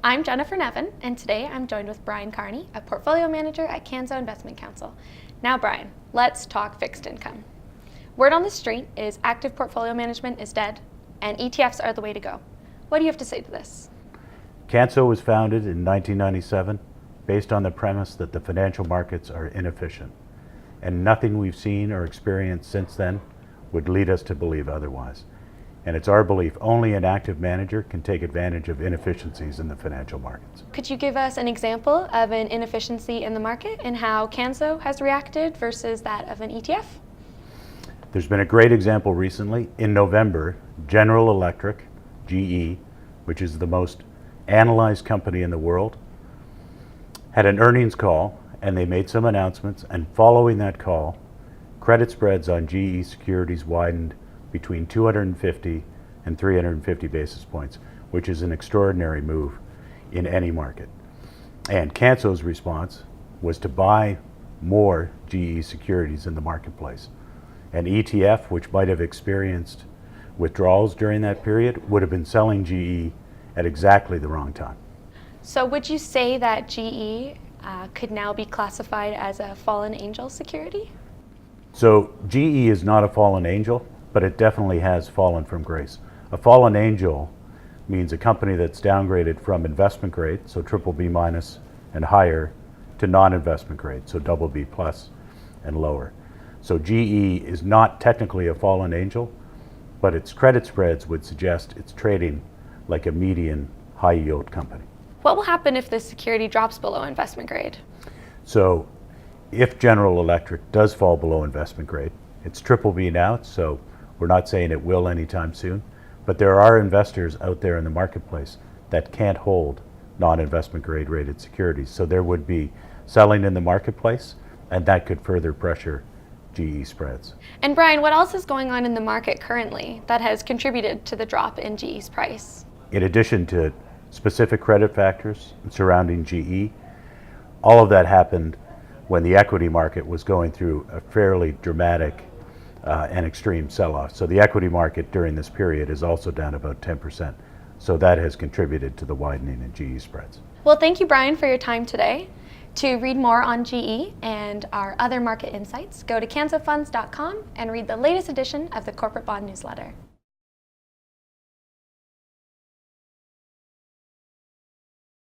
I'm Jennifer Nevin, and today I'm joined with Brian Carney, a portfolio manager at Canso Investment Council. Now, Brian, let's talk fixed income. Word on the street is active portfolio management is dead, and ETFs are the way to go. What do you have to say to this? Canso was founded in 1997 based on the premise that the financial markets are inefficient, and nothing we've seen or experienced since then would lead us to believe otherwise. And it's our belief only an active manager can take advantage of inefficiencies in the financial markets. Could you give us an example of an inefficiency in the market and how Canso has reacted versus that of an ETF? There's been a great example recently. In November, General Electric, GE, which is the most analyzed company in the world, had an earnings call and they made some announcements, and following that call, credit spreads on GE securities widened between 250 and 350 basis points, which is an extraordinary move in any market. And Canso's response was to buy more GE securities in the marketplace. An ETF, which might have experienced withdrawals during that period, would have been selling GE at exactly the wrong time. So would you say that GE could now be classified as a fallen angel security? So GE is not a fallen angel, but it definitely has fallen from grace. A fallen angel means a company that's downgraded from investment grade, so BBB minus and higher, to non-investment grade, so BB plus and lower. So GE is not technically a fallen angel, but its credit spreads would suggest it's trading like a median high yield company. What will happen if this security drops below investment grade? So if General Electric does fall below investment grade, it's BBB now, so we're not saying it will anytime soon, but there are investors out there in the marketplace that can't hold non-investment grade rated securities. So there would be selling in the marketplace, and that could further pressure GE spreads. And Brian, what else is going on in the market currently that has contributed to the drop in GE's price? In addition to specific credit factors surrounding GE, all of that happened when the equity market was going through a fairly dramatic and extreme sell-off. So the equity market during this period is also down about 10%. So that has contributed to the widening in GE spreads. Well, thank you, Brian, for your time today. To read more on GE and our other market insights, go to cansofunds.com and read the latest edition of the Corporate Bond Newsletter.